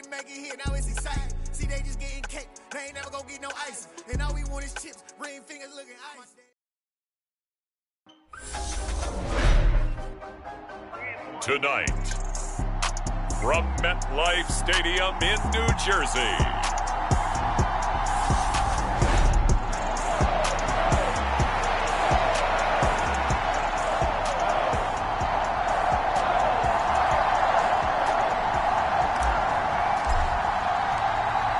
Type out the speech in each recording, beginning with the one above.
to make it here, now it's exciting. See, they just getting cake, they ain't never gonna get no ice. And all we want is chips, ring fingers looking ice. Tonight, from MetLife Stadium in New Jersey,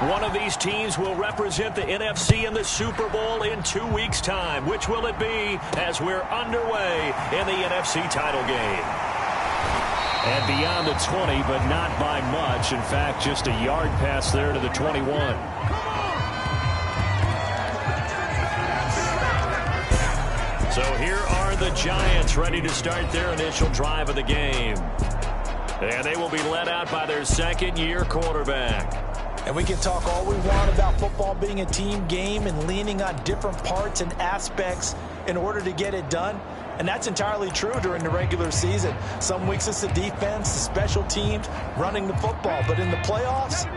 one of these teams will represent the NFC in the Super Bowl in 2 weeks' time. Which will it be as we're underway in the NFC title game? And beyond the 20, but not by much. In fact, just a yard pass there to the 21. So here are the Giants ready to start their initial drive of the game. And they will be led out by their second-year quarterback. And we can talk all we want about football being a team game and leaning on different parts and aspects in order to get it done. And that's entirely true during the regular season. Some weeks it's the defense, the special teams, running the football. But in the playoffs,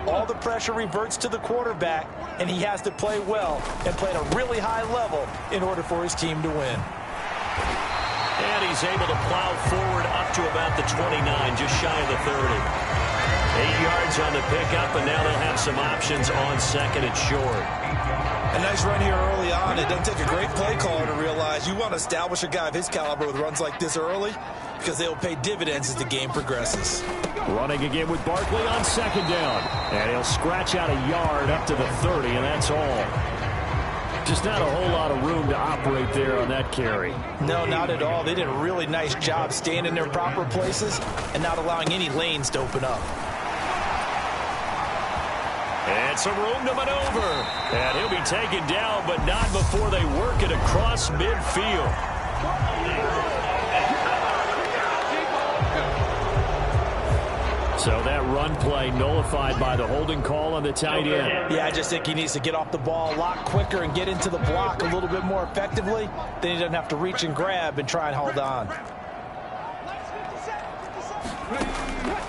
all the pressure reverts to the quarterback, and he has to play well and play at a really high level in order for his team to win. And he's able to plow forward up to about the 29, just shy of the 30. 8 yards on the pickup, and now they'll have some options on second and short. A nice run here early on. It doesn't take a great play caller to realize you want to establish a guy of his caliber with runs like this early because they will pay dividends as the game progresses. Running again with Barkley on second down. And he'll scratch out a yard up to the 30, and that's all. Just not a whole lot of room to operate there on that carry. No, not at all. They did a really nice job staying in their proper places and not allowing any lanes to open up. And some room to maneuver. And he'll be taken down, but not before they work it across midfield. So that run play nullified by the holding call on the tight end. Yeah, I just think he needs to get off the ball a lot quicker and get into the block a little bit more effectively. Then he doesn't have to reach and grab and try and hold on.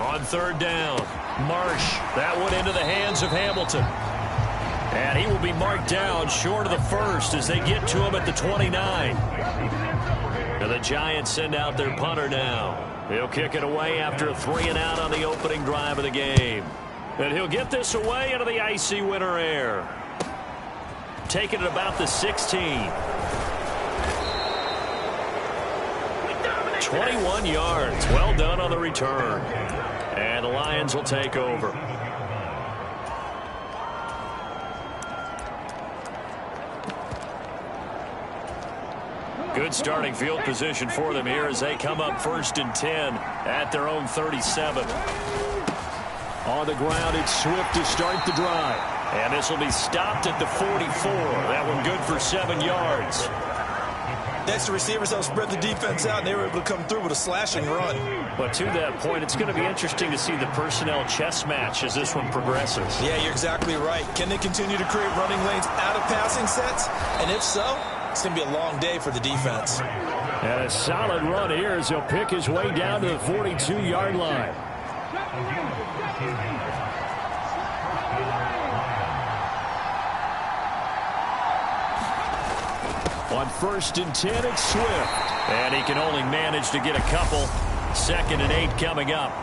On third down, Marsh. That one into the hands of Hamilton. And he will be marked down short of the first as they get to him at the 29. And the Giants send out their punter now. He'll kick it away after a 3-and-out on the opening drive of the game. And he'll get this away into the icy winter air. Taking it about the 16. 21 yards. Well done on the return. And the Lions will take over. Good starting field position for them here as they come up 1st and 10 at their own 37. On the ground, it's Swift to start the drive. And this will be stopped at the 44. That one good for 7 yards. Next, the receivers help spread the defense out, and they were able to come through with a slashing run. But to that point, it's going to be interesting to see the personnel chess match as this one progresses. Yeah, you're exactly right. Can they continue to create running lanes out of passing sets? And if so, it's going to be a long day for the defense. And a solid run here as he'll pick his way down to the 42-yard line. On 1st and 10, it's Swift. And he can only manage to get a couple. 2nd and 8 coming up.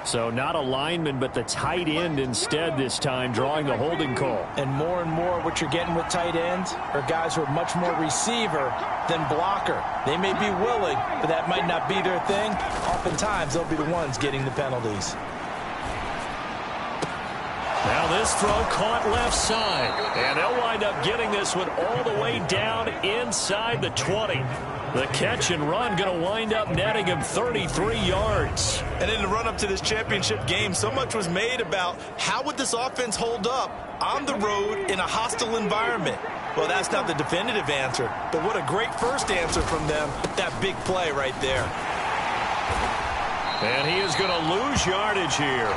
So not a lineman, but the tight end instead this time, drawing the holding call. And more what you're getting with tight ends are guys who are much more receiver than blocker. They may be willing, but that might not be their thing. Oftentimes, they'll be the ones getting the penalties. Now this throw caught left side. And they'll wind up getting this one all the way down inside the 20. The catch and run going to wind up netting him 33 yards. And in the run-up to this championship game, so much was made about how would this offense hold up on the road in a hostile environment. Well, that's not the definitive answer, but what a great first answer from them, that big play right there. And he is going to lose yardage here.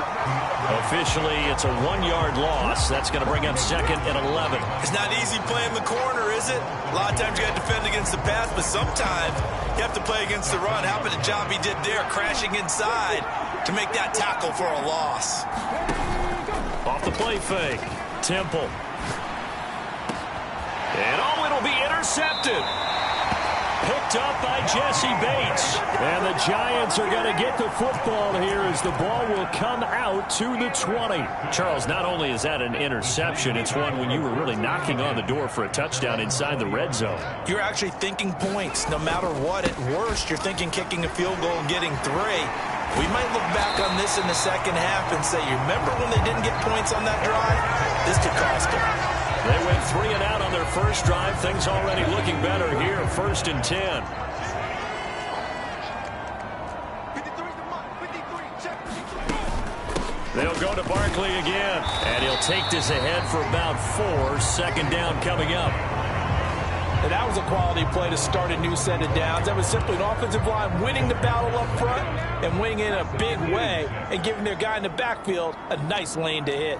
Officially, it's a 1-yard loss. That's going to bring up 2nd and 11. It's not easy playing the corner, is it? A lot of times you got to defend against the pass, but sometimes you have to play against the run. How about the job he did there, crashing inside to make that tackle for a loss? Off the play fake, Temple. And it'll be intercepted. Picked up by Jesse Bates. And the Giants are going to get the football here as the ball will come out to the 20. Charles, not only is that an interception, it's one when you were really knocking on the door for a touchdown inside the red zone. You're actually thinking points. No matter what, at worst, you're thinking kicking a field goal and getting 3. We might look back on this in the second half and say, you remember when they didn't get points on that drive? This could cost them. They went 3 and out on their first drive. Things already looking better here. 1st and 10. They'll go to Barkley again. And he'll take this ahead for about 4. 2nd down coming up. And that was a quality play to start a new set of downs. That was simply an offensive line winning the battle up front and winning in a big way and giving their guy in the backfield a nice lane to hit.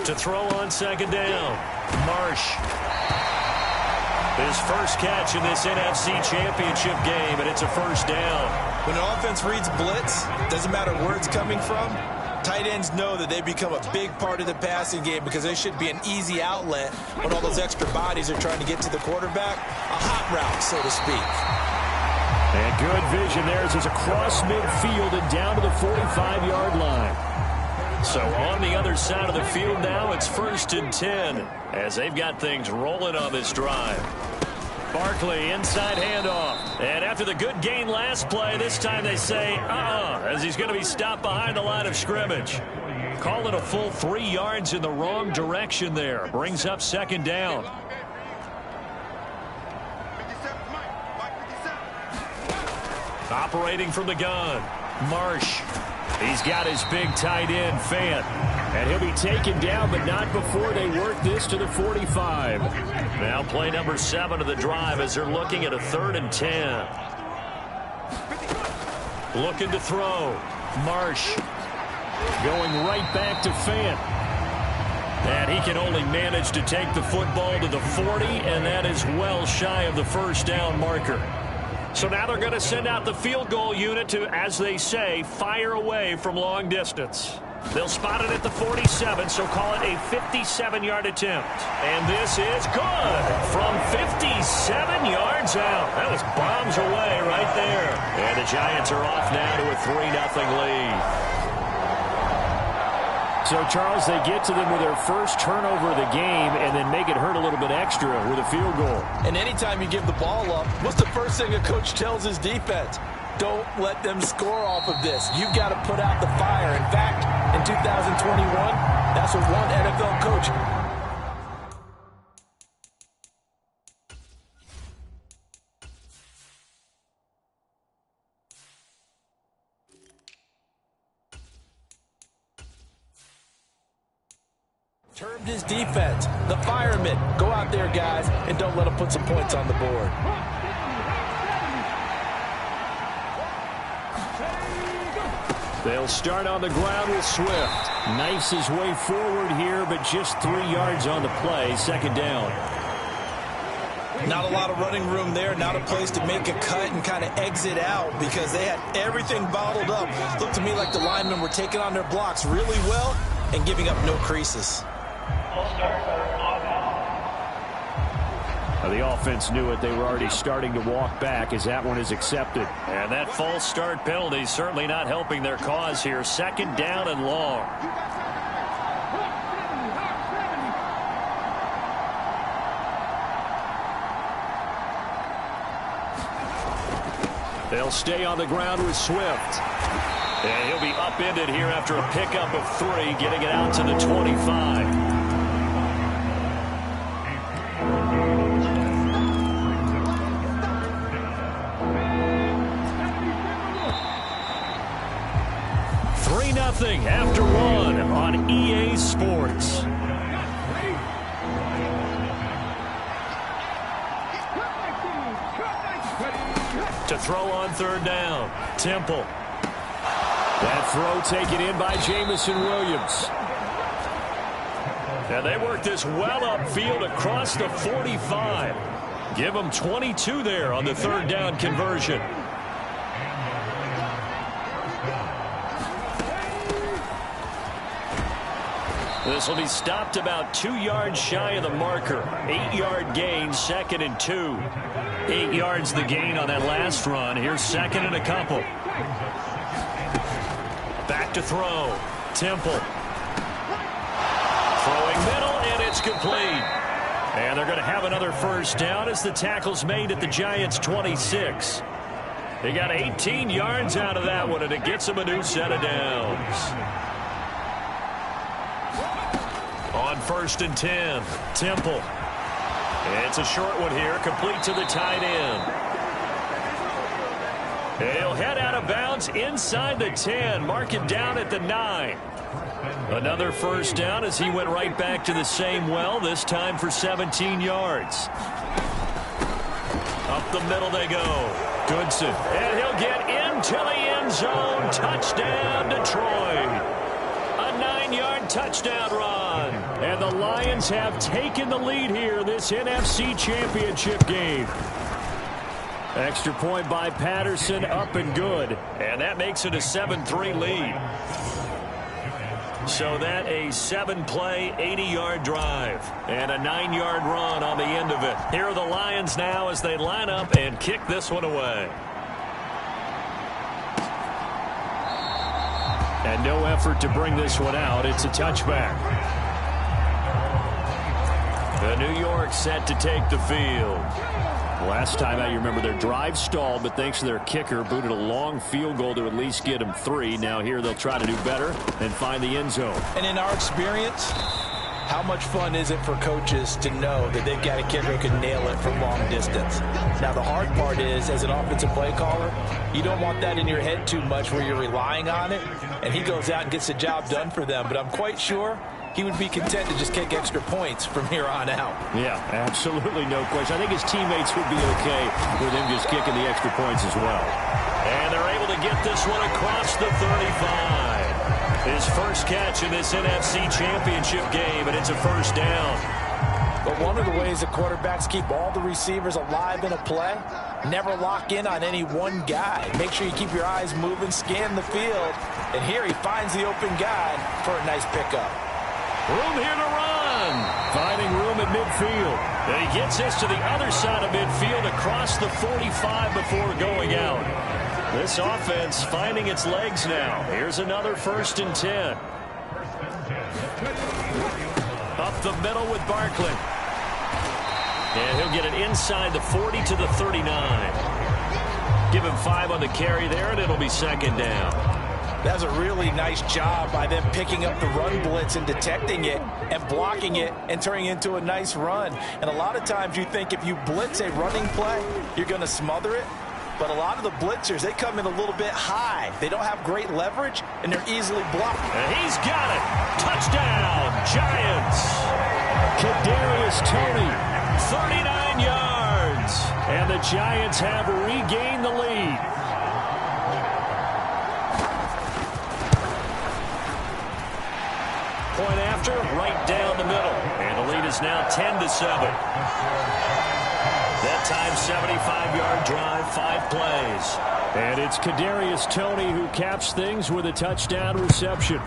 To throw on 2nd down, Marsh. His first catch in this NFC Championship game, and it's a 1st down. When an offense reads blitz, doesn't matter where it's coming from, tight ends know that they become a big part of the passing game because they should be an easy outlet when all those extra bodies are trying to get to the quarterback. A hot route, so to speak. And good vision there as it's across midfield and down to the 45-yard line. So on the other side of the field now, it's 1st and 10 as they've got things rolling on this drive. Barkley, inside handoff. And after the good gain last play, this time they say, as he's going to be stopped behind the line of scrimmage. Call it a full 3 yards in the wrong direction there. Brings up 2nd down. Operating from the gun, Marsh. He's got his big tight end, Fant. And he'll be taken down, but not before they work this to the 45. Now play number 7 of the drive as they're looking at a 3rd and 10. Looking to throw. Marsh going right back to Fant. And he can only manage to take the football to the 40, and that is well shy of the 1st down marker. So now they're going to send out the field goal unit to, as they say, fire away from long distance. They'll spot it at the 47, so call it a 57-yard attempt. And this is good from 57 yards out. That was bombs away right there. And the Giants are off now to a 3-0 lead. So, Charles, they get to them with their first turnover of the game and then make it hurt a little bit extra with a field goal. And anytime you give the ball up, what's the first thing a coach tells his defense? Don't let them score off of this. You've got to put out the fire. In fact, in 2021, that's what one NFL coach termed his defense. The firemen. Go out there, guys, and don't let them put some points on the board. They'll start on the ground with Swift. Knifes his way forward here, but just 3 yards on the play. 2nd down. Not a lot of running room there. Not a place to make a cut and kind of exit out because they had everything bottled up. Looked to me like the linemen were taking on their blocks really well and giving up no creases. The offense knew it. They were already starting to walk back as that one is accepted. And that false start penalty certainly not helping their cause here. 2nd down and long. They'll stay on the ground with Swift. And he'll be upended here after a pickup of 3, getting it out to the 25. After 1 on EA Sports. To throw on 3rd down, Temple. That throw taken in by Jamison Williams. And they work this well upfield across the 45. Give them 22 there on the third down conversion. This will be stopped about 2 yards shy of the marker. 8-yard gain, 2nd and 2. 8 yards the gain on that last run. Here's 2nd and a couple. Back to throw. Temple. Throwing middle, and it's complete. And they're going to have another first down as the tackle's made at the Giants' 26. They got 18 yards out of that one, and it gets them a new set of downs. On 1st and 10, Temple. It's a short one here, complete to the tight end. He'll head out of bounds inside the 10, mark it down at the 9. Another first down as he went right back to the same well, this time for 17 yards. Up the middle they go. Goodson, and he'll get into the end zone. Touchdown, Detroit. A 9-yard touchdown run. And the Lions have taken the lead here this NFC Championship game. Extra point by Patterson, up and good. And that makes it a 7-3 lead. So that a 7-play, 80-yard drive. And a 9-yard run on the end of it. Here are the Lions now as they line up and kick this one away. And no effort to bring this one out. It's a touchback. The New York set to take the field. Last time out, you remember their drive stalled, but thanks to their kicker, booted a long field goal to at least get them 3. Now here they'll try to do better and find the end zone. And in our experience, how much fun is it for coaches to know that they've got a kicker who can nail it from long distance? Now, the hard part is, as an offensive play caller, you don't want that in your head too much where you're relying on it, and he goes out and gets the job done for them. But I'm quite sure he would be content to just kick extra points from here on out. Yeah, absolutely no question. I think his teammates would be okay with him just kicking the extra points as well. And they're able to get this one across the 35. His first catch in this NFC Championship game, and it's a first down. But one of the ways the quarterbacks keep all the receivers alive in a play, never lock in on any one guy. Make sure you keep your eyes moving, scan the field, and here he finds the open guy for a nice pickup. Room here to run. Finding room at midfield. And he gets this to the other side of midfield across the 45 before going out. This offense finding its legs now. Here's another 1st and 10. Up the middle with Barkley. And he'll get it inside the 40 to the 39. Give him 5 on the carry there, and it'll be 2nd down. That's a really nice job by them picking up the run blitz and detecting it and blocking it and turning it into a nice run. And a lot of times you think if you blitz a running play, you're going to smother it. But a lot of the blitzers, they come in a little bit high. They don't have great leverage, and they're easily blocked. And he's got it. Touchdown, Giants. Kadarius Toney, 39 yards. And the Giants have regained the lead. Point after, right down the middle. And the lead is now 10-7. That time, 75-yard drive, 5 plays. And it's Kadarius Toney who caps things with a touchdown reception.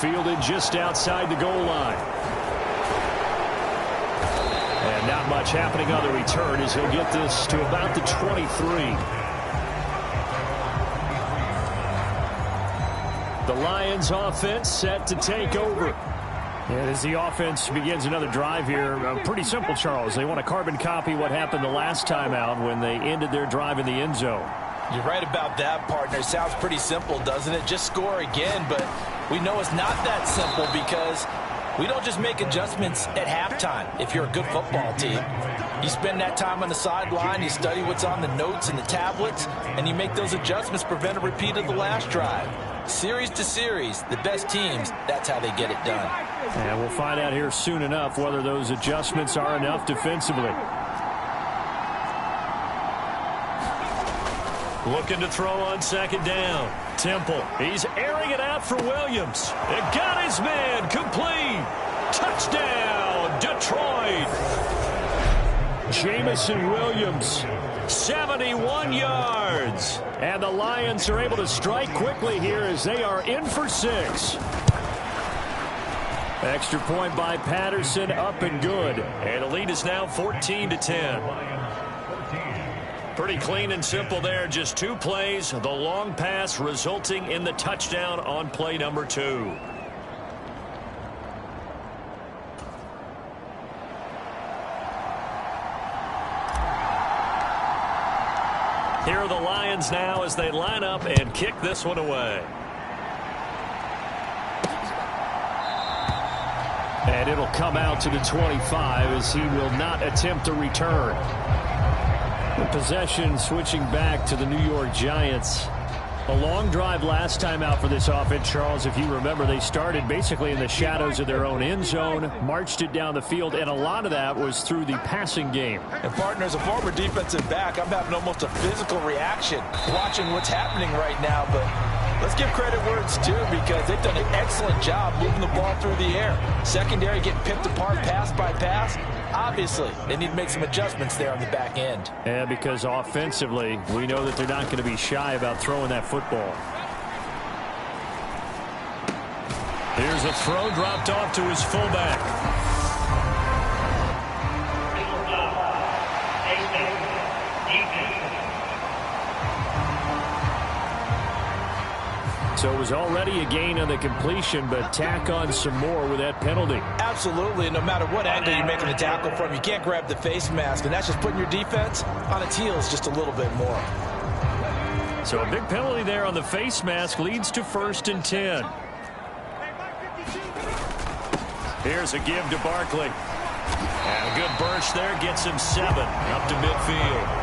Fielded just outside the goal line. And not much happening on the return as he'll get this to about the 23. The Lions offense set to take over. And as the offense begins another drive here, pretty simple, Charles. They want to carbon copy what happened the last time out when they ended their drive in the end zone. You're right about that, partner. It sounds pretty simple, doesn't it? Just score again, but we know it's not that simple because we don't just make adjustments at halftime if you're a good football team. You spend that time on the sideline, you study what's on the notes and the tablets, and you make those adjustments, prevent a repeat of the last drive. Series to series, the best teams, that's how they get it done. And we'll find out here soon enough whether those adjustments are enough defensively. Looking to throw on second down. Temple, he's airing it out for Williams. It got his man complete. Touchdown, Detroit. Jamison Williams, 71 yards. And the Lions are able to strike quickly here as they are in for 6. Extra point by Patterson, up and good. And the lead is now 14-10. Pretty clean and simple there. Just 2 plays. The long pass resulting in the touchdown on play number 2. Here are the Lions now as they line up and kick this one away. And it'll come out to the 25 as he will not attempt a return. The possession switching back to the New York Giants. A long drive last time out for this offense, Charles. If you remember, they started basically in the shadows of their own end zone, marched it down the field, and a lot of that was through the passing game. And, partner, as a former defensive back, I'm having almost a physical reaction watching what's happening right now. But let's give credit where it's due because they've done an excellent job moving the ball through the air. Secondary getting picked apart pass by pass. Obviously, they need to make some adjustments there on the back end. Yeah, because offensively, we know that they're not going to be shy about throwing that football. Here's a throw dropped off to his fullback. So it was already a gain on the completion, but tack on some more with that penalty. Absolutely, and no matter what angle you're making the tackle from, you can't grab the face mask, and that's just putting your defense on its heels just a little bit more. So a big penalty there on the face mask leads to 1st and 10. Here's a give to Barkley. And a good burst there gets him 7 up to midfield.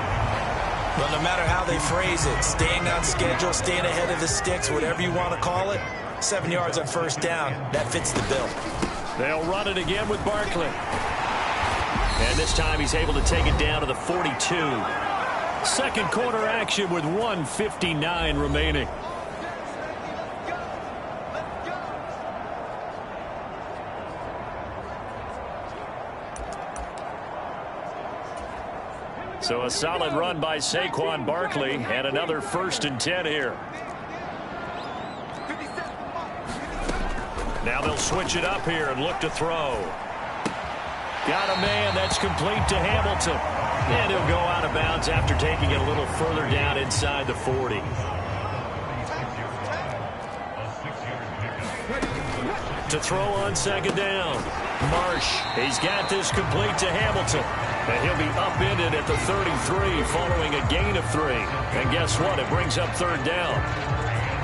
Well, no matter how they phrase it, staying on schedule, staying ahead of the sticks, whatever you want to call it, 7 yards on 1st down, that fits the bill. They'll run it again with Barkley. And this time he's able to take it down to the 42. Second quarter action with 1:59 remaining. So a solid run by Saquon Barkley and another 1st and 10 here. Now they'll switch it up here and look to throw. Got a man that's complete to Hamilton. And he'll go out of bounds after taking it a little further down inside the 40. To throw on second down. Marsh, he's got this complete to Hamilton. And he'll be upended at the 33 following a gain of 3. And guess what? It brings up 3rd down.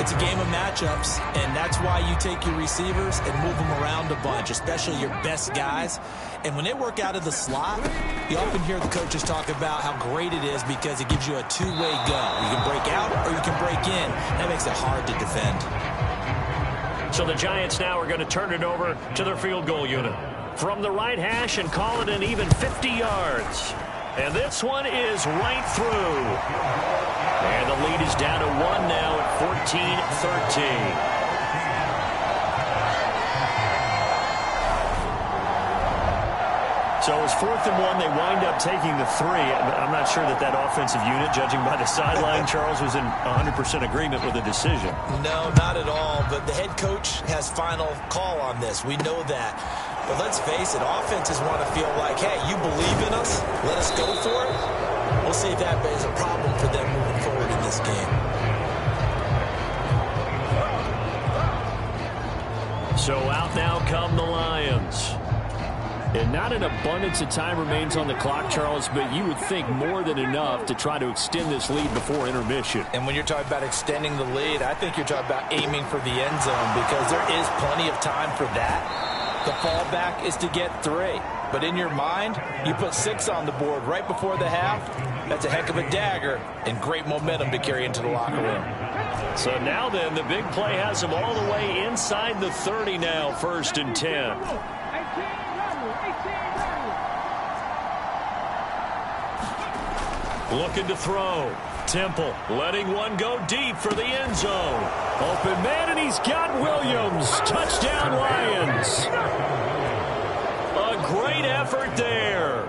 It's a game of matchups, and that's why you take your receivers and move them around a bunch, especially your best guys. And when they work out of the slot, you often hear the coaches talk about how great it is because it gives you a two-way go. You can break out or you can break in. That makes it hard to defend. So the Giants now are going to turn it over to their field goal unit. From the right hash and call it an even 50 yards. And this one is right through. And the lead is down to 1 now at 14-13. So it was 4th and 1. They wind up taking the 3. I'm not sure that offensive unit, judging by the sideline, Charles, was in 100% agreement with the decision. No, not at all. But the head coach has final call on this. We know that. But let's face it, offenses want to feel like, hey, you believe in us, let us go for it. We'll see if that is a problem for them moving forward in this game. So out now come the Lions. And not an abundance of time remains on the clock, Charles, but you would think more than enough to try to extend this lead before intermission. And when you're talking about extending the lead, I think you're talking about aiming for the end zone because there is plenty of time for that. The fallback is to get 3. But in your mind, you put 6 on the board right before the half. That's a heck of a dagger and great momentum to carry into the locker room. So now then, the big play has them all the way inside the 30 now, 1st and 10. Looking to throw. Temple letting one go deep for the end zone. Open man, and he's got Williams. Touchdown, Lions. A great effort there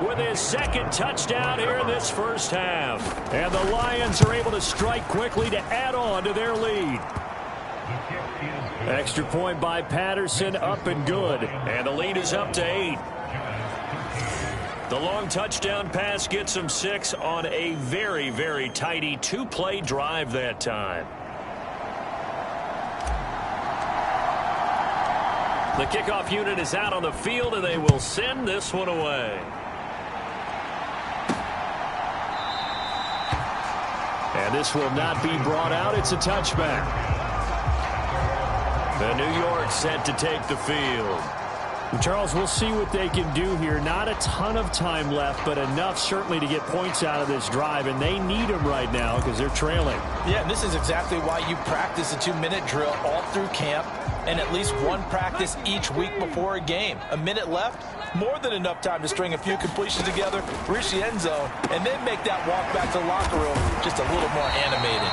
with his second touchdown here in this first half. And the Lions are able to strike quickly to add on to their lead. Extra point by Patterson, up and good. And the lead is up to 8. The long touchdown pass gets them 6 on a very, very tidy 2-play drive that time. The kickoff unit is out on the field, and they will send this one away. And this will not be brought out. It's a touchback. The New York set to take the field. Charles, we'll see what they can do here. Not a ton of time left, but enough certainly to get points out of this drive, and they need them right now because they're trailing. Yeah, and this is exactly why you practice a 2-minute drill all through camp and at least one practice each week before a game. A minute left, more than enough time to string a few completions together, reach the end zone, and then make that walk back to the locker room just a little more animated.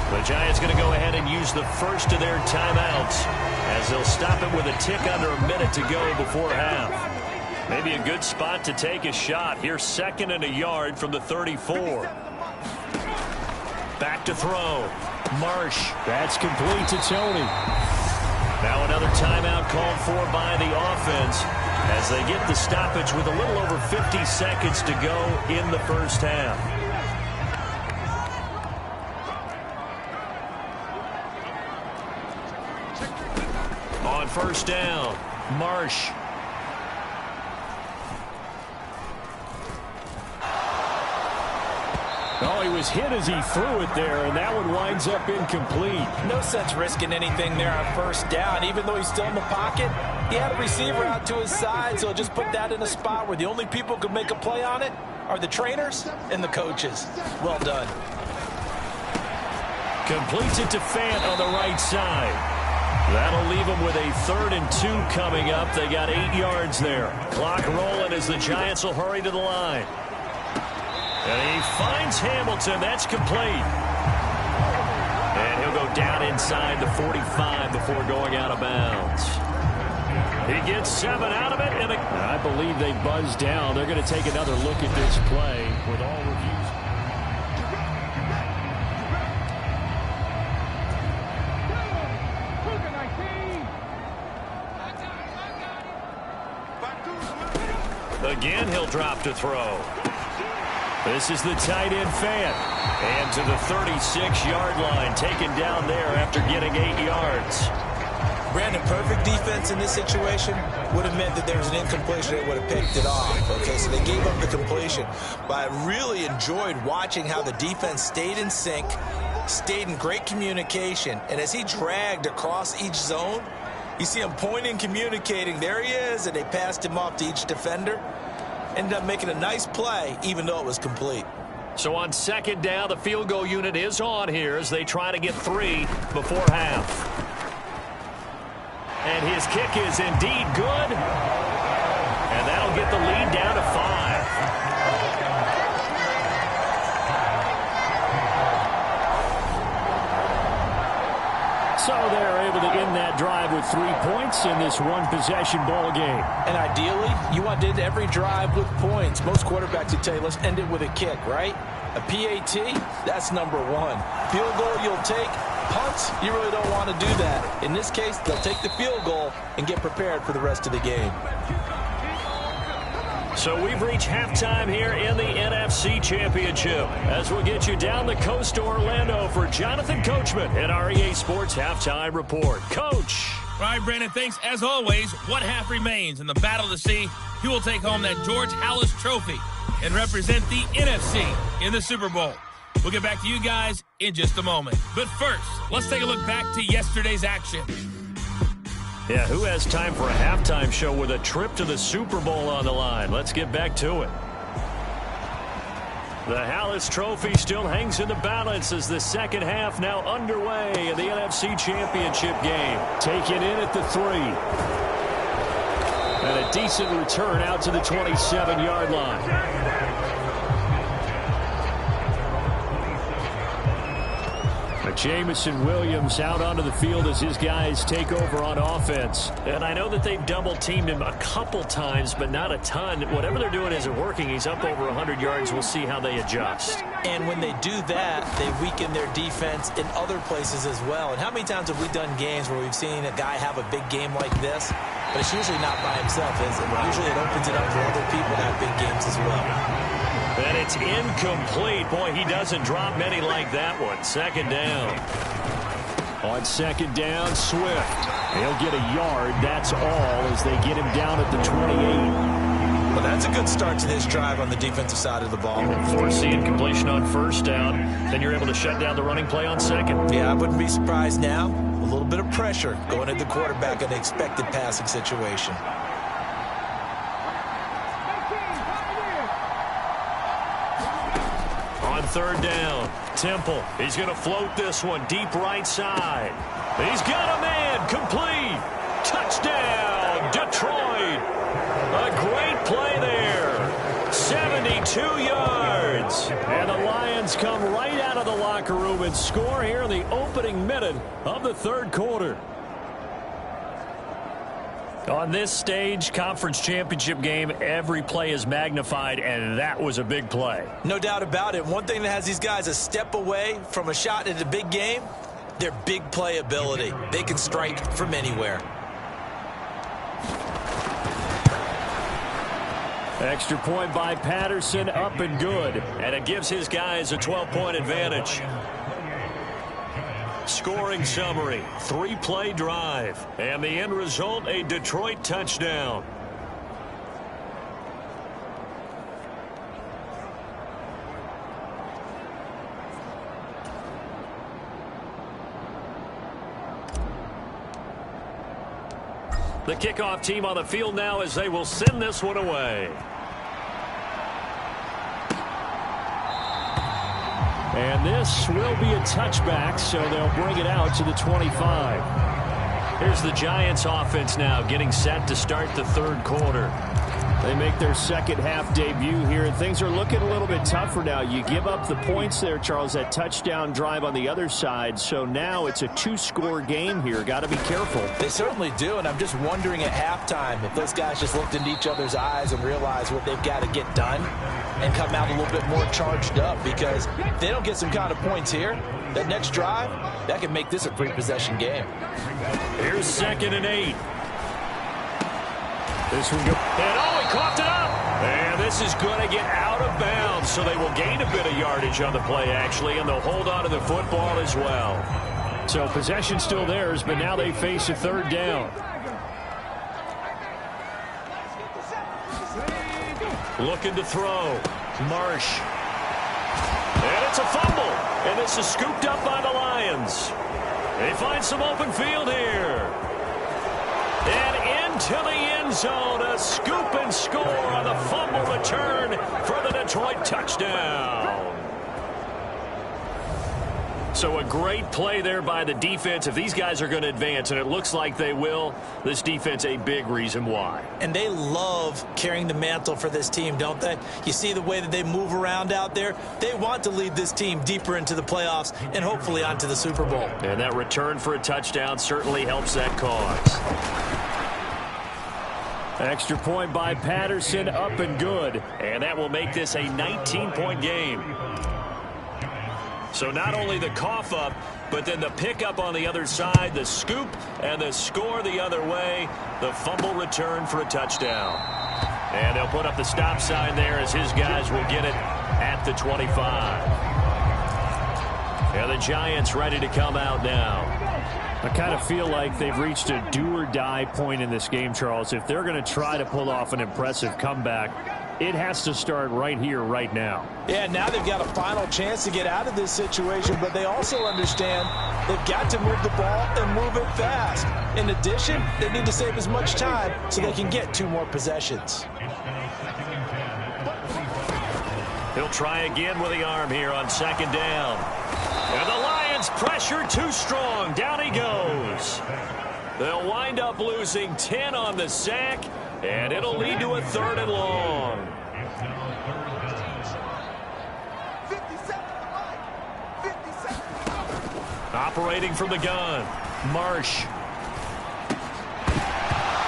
The Giants going to go ahead and use the first of their timeouts as they'll stop it with a tick under a minute to go before half. Maybe a good spot to take a shot. Here's 2nd and a yard from the 34. Back to throw. Marsh. That's complete to Tony. Now another timeout called for by the offense as they get the stoppage with a little over 50 seconds to go in the first half. On first down, Marsh. Oh, he was hit as he threw it there, and that one winds up incomplete. No sense risking anything there on first down. Even though he's still in the pocket, he had a receiver out to his side, so just put that in a spot where the only people who could make a play on it are the trainers and the coaches. Well done. Completes it to Fant on the right side. That'll leave them with a 3rd and 2 coming up. They got 8 yards there. Clock rolling as the Giants will hurry to the line. And he finds Hamilton. That's complete. And he'll go down inside the 45 before going out of bounds. He gets 7 out of it. And I believe they buzzed down. They're going to take another look at this play with all reviews. Again, he'll drop to throw. This is the tight end Fant. And to the 36-yard line, taken down there after getting 8 yards. Brandon, perfect defense in this situation would have meant that there was an incompletion. They would have picked it off. Okay, so they gave up the completion. But I really enjoyed watching how the defense stayed in sync, stayed in great communication. And as he dragged across each zone, you see him pointing, communicating. There he is, and they passed him off to each defender. Ended up making a nice play, even though it was complete. So on 2nd down, the field goal unit is on here as they try to get 3 before half. And his kick is indeed good. And that'll get the lead down to 5. So they're able to end that drive with 3 points in this one-possession ball game. And ideally, you want to end every drive with points. Most quarterbacks would tell you, let's end it with a kick, right? A PAT, that's number 1. Field goal you'll take. Punts, you really don't want to do that. In this case, they'll take the field goal and get prepared for the rest of the game. So we've reached halftime here in the NFC Championship as we'll get you down the coast to Orlando for Jonathan Coachman at our EA Sports Halftime Report. Coach. All right, Brandon, thanks. As always, one half remains in the battle to see who will take home that George Halas Trophy and represent the NFC in the Super Bowl. We'll get back to you guys in just a moment. But first, let's take a look back to yesterday's action. Yeah, who has time for a halftime show with a trip to the Super Bowl on the line? Let's get back to it. The Halas Trophy still hangs in the balance as the second half now underway in the NFC Championship game. Taken in at the 3. And a decent return out to the 27-yard line. Jamison Williams out onto the field as his guys take over on offense. And I know that they've double-teamed him a couple times, but not a ton. Whatever they're doing isn't working. He's up over 100 yards. We'll see how they adjust. And when they do that, they weaken their defense in other places as well. And how many times have we done games where we've seen a guy have a big game like this? But it's usually not by himself, is it? Usually it opens it up for other people to have big games as well. And it's incomplete. Boy, he doesn't drop many like that one. Second down. On second down, Swift. He'll get a yard. That's all as they get him down at the 28. Well, that's a good start to this drive on the defensive side of the ball. Forcing completion on first down. Then you're able to shut down the running play on second. Yeah, I wouldn't be surprised now. A little bit of pressure going at the quarterback in the expected passing situation. Third down. Temple. He's going to float this one deep right side. He's got a man. Complete. Touchdown, Detroit. A great play there. 72 yards. And the Lions come right out of the locker room and score here in the opening minute of the third quarter. On this stage, conference championship game, every play is magnified, and that was a big play. No doubt about it. One thing that has these guys a step away from a shot at a big game, their big play ability. They can strike from anywhere. Extra point by Patterson, up and good. And it gives his guys a 12-point advantage. Scoring summary, 3-play drive, and the end result, a Detroit touchdown. The kickoff team on the field now as they will send this one away. And this will be a touchback, so they'll bring it out to the 25. Here's the Giants offense now getting set to start the third quarter. They make their second half debut here, and things are looking a little bit tougher now. You give up the points there, Charles, that touchdown drive on the other side. So now it's a two-score game here. Got to be careful. They certainly do, and I'm just wondering at halftime if those guys just looked into each other's eyes and realized what they've got to get done and come out a little bit more charged up, because if they don't get some kind of points here, that next drive, that could make this a three-possession game. Here's 2nd and 8. This one goes. And oh, he coughed it up. And this is going to get out of bounds, so they will gain a bit of yardage on the play, actually, and they'll hold on to the football as well. So possession still theirs, but now they face a third down. Looking to throw. Marsh. And it's a fumble. And this is scooped up by the Lions. They find some open field here. And into the end zone, a scoop and score on the fumble return for the Detroit touchdown. So a great play there by the defense. If these guys are going to advance, and it looks like they will, this defense a big reason why. And they love carrying the mantle for this team, don't they? You see the way that they move around out there? They want to lead this team deeper into the playoffs and hopefully onto the Super Bowl. And that return for a touchdown certainly helps that cause. Extra point by Patterson, up and good. And that will make this a 19-point game. So not only the cough up, but then the pickup on the other side, the scoop, and the score the other way, the fumble return for a touchdown. And they'll put up the stop sign there as his guys will get it at the 25. And the Giants ready to come out now. I kind of feel like they've reached a do-or-die point in this game, Charles. If they're going to try to pull off an impressive comeback, it has to start right here, right now. Yeah, now they've got a final chance to get out of this situation, but they also understand they've got to move the ball and move it fast. In addition, they need to save as much time so they can get 2 more possessions. He'll try again with the arm here on 2nd down. And the Lions pressure too strong. Down he goes. They'll wind up losing 10 on the sack, and it'll lead to a 3rd and long. Operating from the gun, Marsh.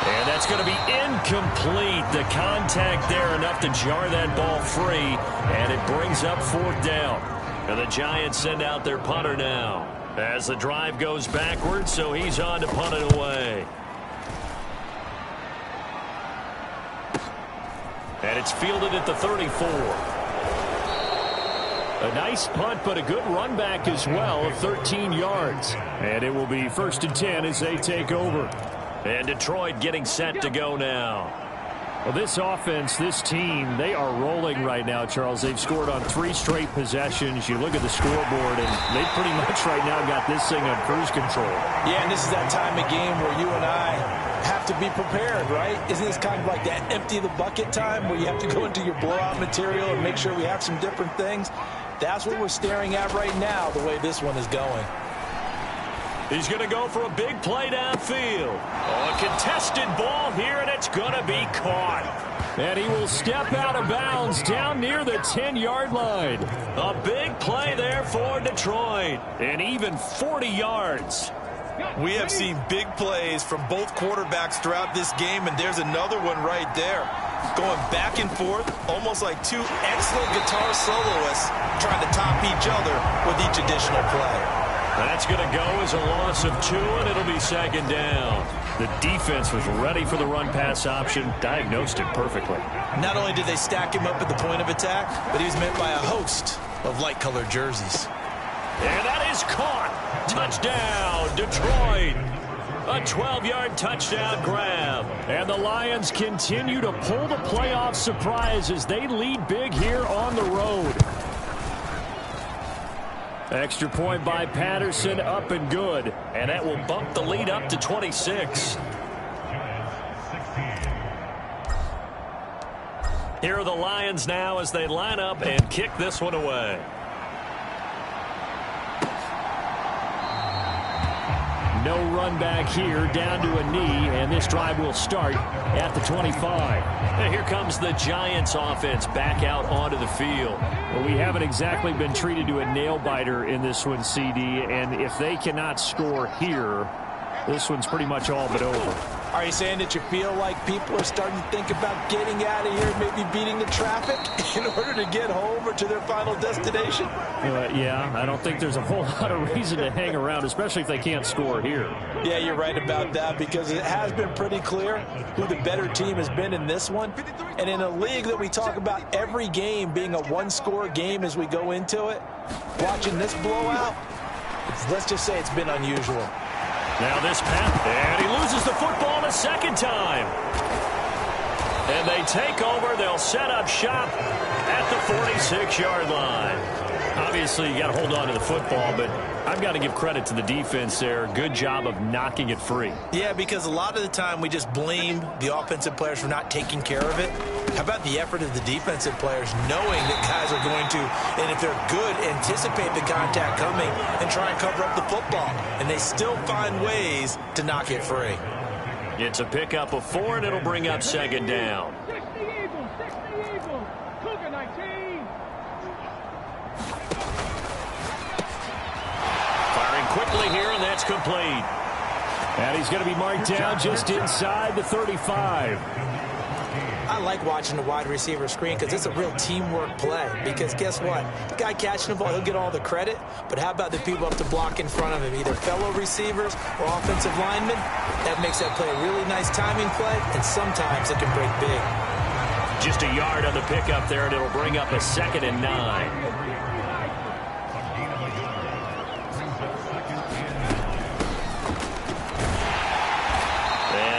And that's going to be incomplete. The contact there enough to jar that ball free, and it brings up 4th down. And the Giants send out their punter now as the drive goes backwards, so he's on to punt it away. And it's fielded at the 34. A nice punt, but a good run back as well of 13 yards. And it will be 1st and 10 as they take over. And Detroit getting set to go now. Well, this offense, this team, they are rolling right now, Charles. They've scored on 3 straight possessions. You look at the scoreboard, and they pretty much right now got this thing on cruise control. Yeah, and this is that time of game where you and I have to be prepared, right? Isn't this kind of like that empty the bucket time where you have to go into your blowout material and make sure we have some different things? That's what we're staring at right now, the way this one is going. He's going to go for a big play downfield. Oh, a contested ball here, and it's going to be caught. And he will step out of bounds down near the 10-yard line. A big play there for Detroit, and even 40 yards. We have seen big plays from both quarterbacks throughout this game, and there's another one right there. Going back and forth, almost like 2 excellent guitar soloists trying to top each other with each additional play. That's going to go as a loss of 2, and it'll be 2nd down. The defense was ready for the run-pass option, diagnosed it perfectly. Not only did they stack him up at the point of attack, but he was met by a host of light-colored jerseys. And that is caught. Touchdown, Detroit. A 12-yard touchdown grab. And the Lions continue to pull the playoff surprise as they lead big here on the road. Extra point by Patterson, up and good. And that will bump the lead up to 26. Here are the Lions now as they line up and kick this one away. No run back here, down to a knee, and this drive will start at the 25. And here comes the Giants offense back out onto the field. Well, we haven't exactly been treated to a nail-biter in this one, CD, and if they cannot score here, this one's pretty much all but over. Are you saying that you feel like people are starting to think about getting out of here, maybe beating the traffic in order to get home or to their final destination? Yeah, I don't think there's a whole lot of reason to hang around, especially if they can't score here. Yeah, you're right about that, because it has been pretty clear who the better team has been in this one. And in a league that we talk about every game being a one-score game as we go into it, watching this blowout, let's just say it's been unusual. Now this pass, and he loses the football a 2nd time. And they take over. They'll set up shop at the 46-yard line. Obviously, you got to hold on to the football, but I've got to give credit to the defense there. Good job of knocking it free. Yeah, because a lot of the time we just blame the offensive players for not taking care of it. How about the effort of the defensive players knowing that guys are going to, and if they're good, anticipate the contact coming and try and cover up the football. And they still find ways to knock it free. It's a pickup of 4, and it'll bring up 2nd down. Firing quickly here, and that's complete. And he's going to be marked down just inside the 35. I like watching the wide receiver screen because it's a real teamwork play. Because guess what? The guy catching the ball, he'll get all the credit. But how about the people up to block in front of him, either fellow receivers or offensive linemen? That makes that play a really nice timing play, and sometimes it can break big. Just a yard on the pickup there, and it'll bring up a 2nd and 9.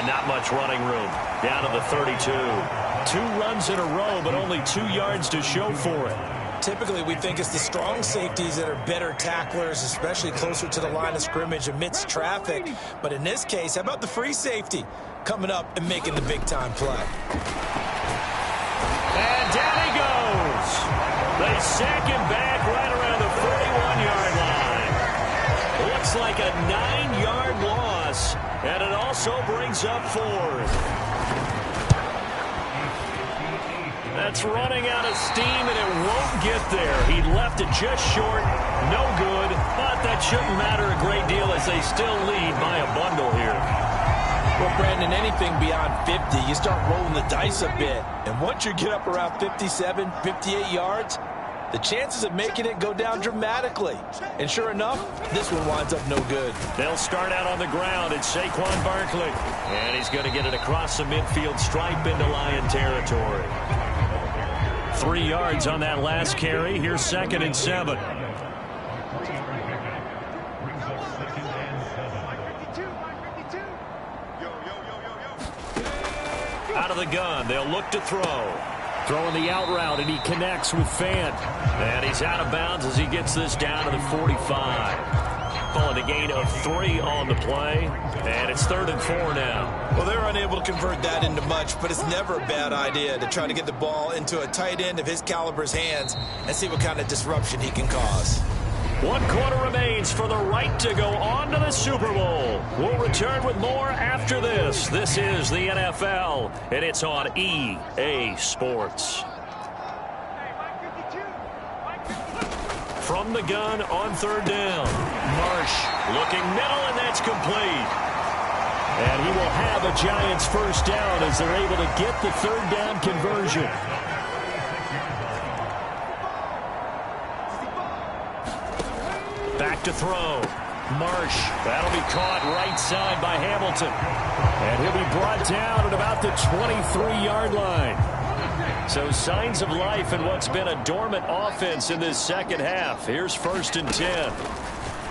Not much running room. Down to the 32. 2 runs in a row, but only 2 yards to show for it. Typically, we think it's the strong safeties that are better tacklers, especially closer to the line of scrimmage amidst traffic. But in this case, how about the free safety coming up and making the big-time play? And down he goes. They sack him back right around the 41-yard line. Looks like a 9-yard loss. And it also brings up 4th. That's running out of steam, and it won't get there. He left it just short. no good, but that shouldn't matter a great deal as they still lead by a bundle here. Well, Brandon, anything beyond 50, you start rolling the dice a bit. And once you get up around 57, 58 yards, the chances of making it go down dramatically. And sure enough, this one winds up no good. They'll start out on the ground. It's Saquon Barkley. And he's going to get it across the midfield stripe into Lion territory. 3 yards on that last carry. Here's 2nd and 7. Out of the gun. They'll look to throw. Throwing the out route, and he connects with Fant. And he's out of bounds as he gets this down to the 45. Calling a gain of 3 on the play. And it's 3rd and 4 now. Well, they're unable to convert that into much, but it's never a bad idea to try to get the ball into a tight end of his caliber's hands and see what kind of disruption he can cause. 1 quarter remains for the right to go on to the Super Bowl. We'll return with more after this. This is the NFL, and it's on EA Sports. From the gun on 3rd down. Marsh looking middle, and that's complete. And he will have a Giants 1st down as they're able to get the 3rd down conversion. Back to throw. Marsh. That'll be caught right side by Hamilton. And he'll be brought down at about the 23-yard line. So signs of life in what's been a dormant offense in this second half. Here's 1st and 10.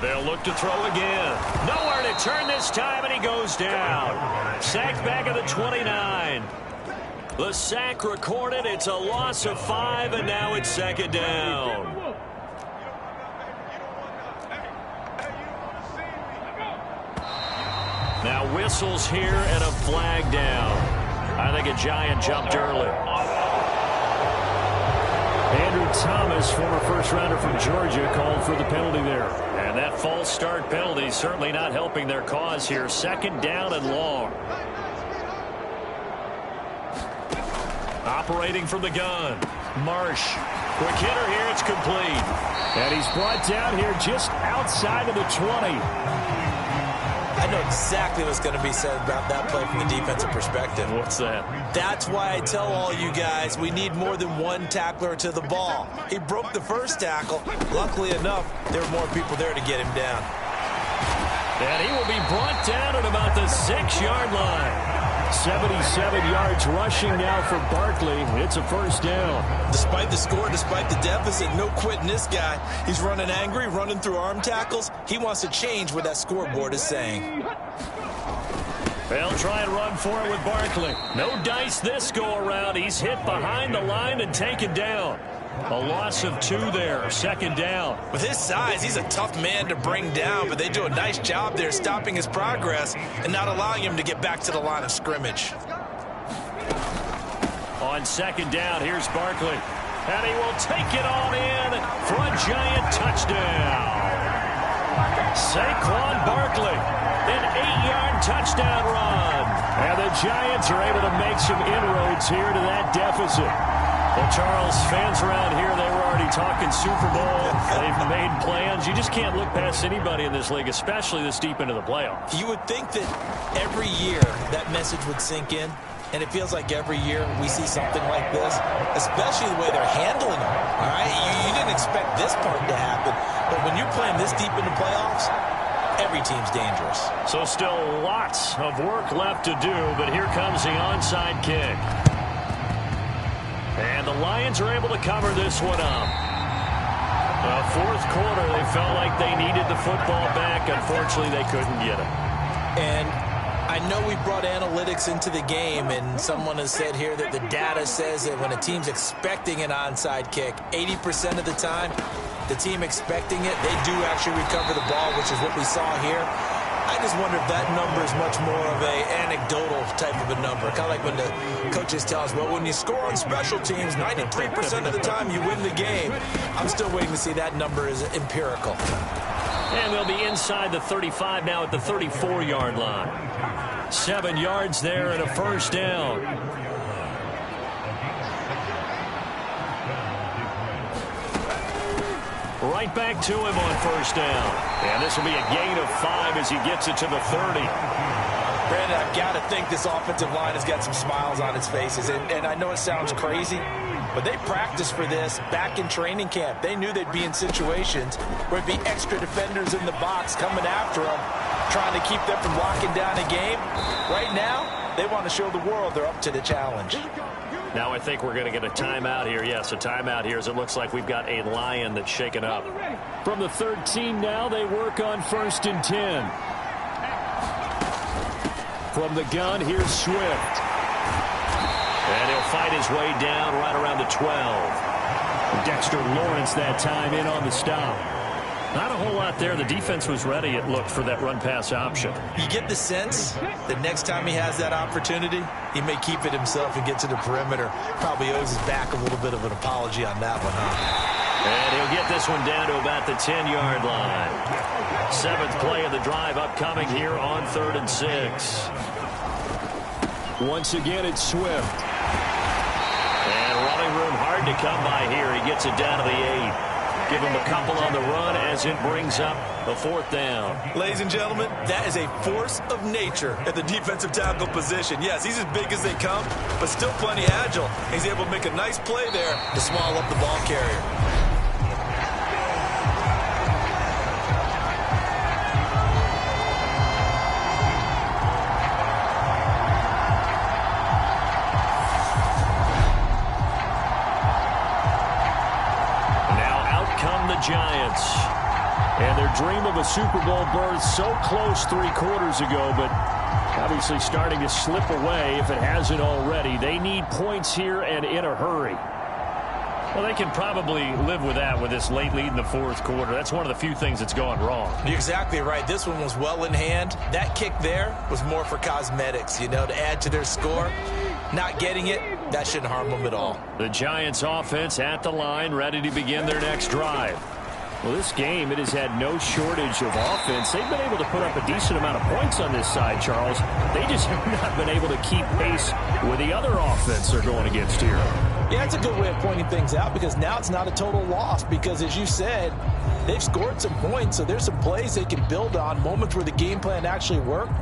They'll look to throw again. Nowhere to turn this time, and he goes down. Sacked back at the 29. The sack recorded. It's a loss of 5, and now it's 2nd down. Now whistles here and a flag down. I think a Giant jumped early. Andrew Thomas, former first-rounder from Georgia, called for the penalty there. And that false start penalty certainly not helping their cause here. 2nd down and long. Operating from the gun. Marsh. Quick hitter here. It's complete. And he's brought down here just outside of the 20. I know exactly what's going to be said about that play from the defensive perspective. What's that? That's why I tell all you guys we need more than one tackler to the ball. He broke the first tackle. Luckily enough, there were more people there to get him down. And he will be brought down at about the 6-yard line. 77 yards rushing now for Barkley. It's a 1st down. Despite the score, despite the deficit, no quitting this guy. He's running angry, running through arm tackles. He wants to change what that scoreboard is saying. They'll try and run for it with Barkley. No dice this go-around. He's hit behind the line and taken down. A loss of 2 there. 2nd down. With his size, he's a tough man to bring down, but they do a nice job there stopping his progress and not allowing him to get back to the line of scrimmage. On 2nd down, here's Barkley. And he will take it on in for a Giant touchdown. Saquon Barkley, an 8-yard touchdown run. And the Giants are able to make some inroads here to that deficit. Well, Charles, fans around here, they were already talking Super Bowl. They've made plans. You just can't look past anybody in this league, especially this deep into the playoffs. You would think that every year that message would sink in, and it feels like every year we see something like this, especially the way they're handling it. All right, you didn't expect this part to happen, but when you're playing this deep into playoffs, every team's dangerous. So still lots of work left to do, but here comes the onside kick. And the Lions are able to cover this one up. 4th quarter, they felt like they needed the football back. Unfortunately, they couldn't get it. And I know we brought analytics into the game, and someone has said here that the data says that when a team's expecting an onside kick, 80% of the time, the team expecting it, they do actually recover the ball, which is what we saw here. I just wonder if that number is much more of a anecdotal type of a number. Kind of like when the coaches tell us, well, when you score on special teams, 93% of the time you win the game. I'm still waiting to see that number is empirical. And they'll be inside the 35 now at the 34-yard line. 7 yards there and a 1st down. right back to him on first down. And this will be a gain of 5 as he gets it to the 30. Brandon, I've got to think this offensive line has got some smiles on its faces. And I know it sounds crazy, but they practiced for this back in training camp. They knew they'd be in situations where it'd be extra defenders in the box coming after them, trying to keep them from locking down a game. Right now, they want to show the world they're up to the challenge. Now I think we're going to get a timeout here. Yes, a timeout here as it looks like we've got a Lion that's shaken up. From the 13 now, they work on 1st and 10. From the gun, here's Swift. And he'll fight his way down right around the 12. Dexter Lawrence that time in on the stop. Not a whole lot there. The defense was ready, it looked, for that run-pass option. You get the sense that next time he has that opportunity, he may keep it himself and get to the perimeter. Probably owes his back a little bit of an apology on that one, huh? And he'll get this one down to about the 10-yard line. 7th play of the drive upcoming here on 3rd and 6. Once again, it's Swift. And running room hard to come by here. He gets it down to the 8. Give him a couple on the run as it brings up the 4th down. Ladies and gentlemen, that is a force of nature at the defensive tackle position. Yes, he's as big as they come, but still plenty agile. He's able to make a nice play there to swallow up the ball carrier. Giants. And their dream of a Super Bowl berth so close 3 quarters ago, but obviously starting to slip away if it hasn't already. They need points here and in a hurry. Well, they can probably live with that with this late lead in the 4th quarter. That's one of the few things that's gone wrong. You're exactly right. This one was well in hand. That kick there was more for cosmetics, you know, to add to their score. Not getting it, that shouldn't harm them at all. The Giants offense at the line, ready to begin their next drive. Well, this game, it has had no shortage of offense. They've been able to put up a decent amount of points on this side, Charles. They just have not been able to keep pace with the other offense they're going against here. Yeah, it's a good way of pointing things out because now it's not a total loss because, as you said, they've scored some points, so there's some plays they can build on, moments where the game plan actually worked.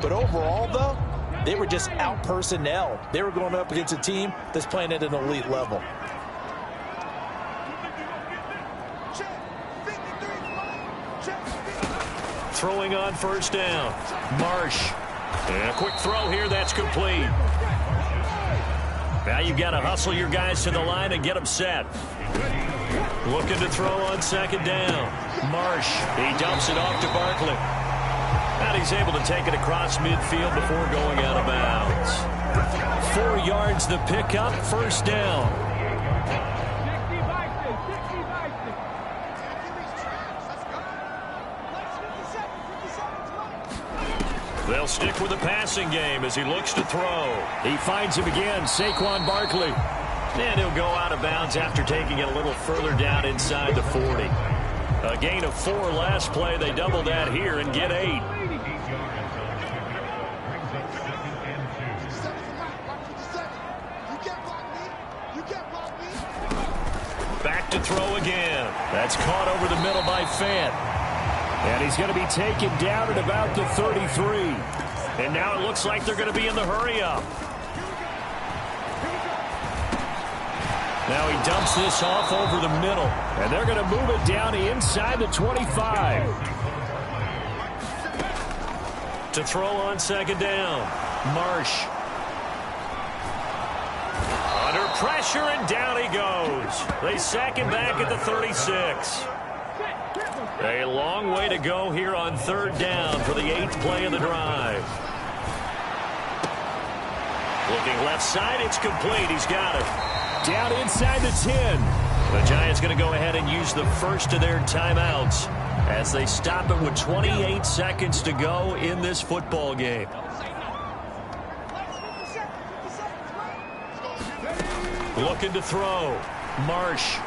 But overall, though, they were just out-personnel. They were going up against a team that's playing at an elite level. Throwing on 1st down. Marsh. And a quick throw here. That's complete. Now you've got to hustle your guys to the line and get them set. Looking to throw on 2nd down. Marsh. He dumps it off to Barkley. And he's able to take it across midfield before going out of bounds. 4 yards the pickup. 1st down. They'll stick with the passing game as he looks to throw. He finds him again, Saquon Barkley. And he'll go out of bounds after taking it a little further down inside the 40. A gain of 4 last play. They double that here and get 8. Back to throw again. That's caught over the middle by Fant. And he's going to be taken down at about the 33. And now it looks like they're going to be in the hurry-up. Now he dumps this off over the middle. And they're going to move it down inside the 25. To throw on 2nd down. Marsh. Under pressure, and down he goes. They sack him back at the 36. A long way to go here on 3rd down for the 8th play of the drive. Looking left side, it's complete. He's got it. Down inside the 10. The Giants going to go ahead and use the first of their timeouts as they stop it with 28 seconds to go in this football game. Looking to throw. Marsh.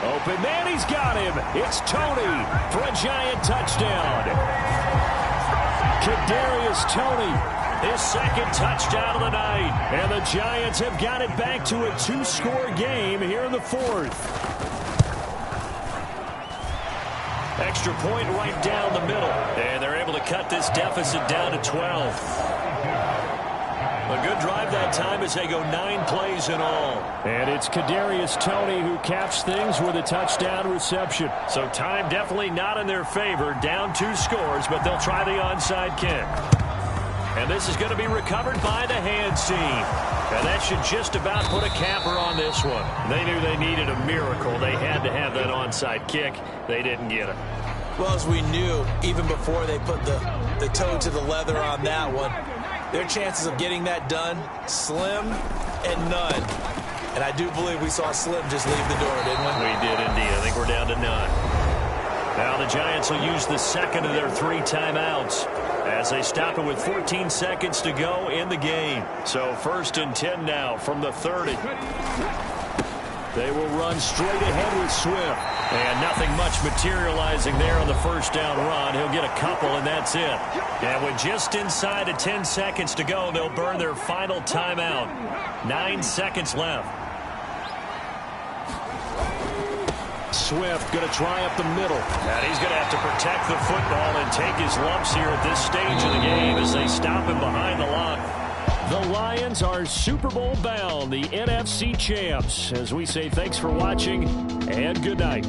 Open man, he's got him. It's Tony for a Giant touchdown. Kadarius Toney His second touchdown of the night. And the Giants have got it back to a 2-score game here in the fourth. Extra point right down the middle. And they're able to cut this deficit down to 12. A good drive that time as they go 9 plays in all. And it's Kadarius Toney who caps things with a touchdown reception. So time definitely not in their favor. Down 2 scores, but they'll try the onside kick. And this is going to be recovered by the hands team. And that should just about put a capper on this one. They knew they needed a miracle. They had to have that onside kick. They didn't get it. Well, as we knew, even before they put the toe to the leather on that one, their chances of getting that done, slim and none. And I do believe we saw Slim just leave the door, didn't we? We did indeed. I think we're down to none. Now the Giants will use the second of their 3 timeouts as they stop it with 14 seconds to go in the game. So 1st and 10 now from the 30. They will run straight ahead with Swift. And nothing much materializing there on the first down run. He'll get a couple, and that's it. And with just inside of 10 seconds to go, they'll burn their final timeout. 9 seconds left. Swift going to try up the middle. And he's going to have to protect the football and take his lumps here at this stage of the game as they stop him behind the line. The Lions are Super Bowl bound, the NFC champs. As we say thanks for watching and good night.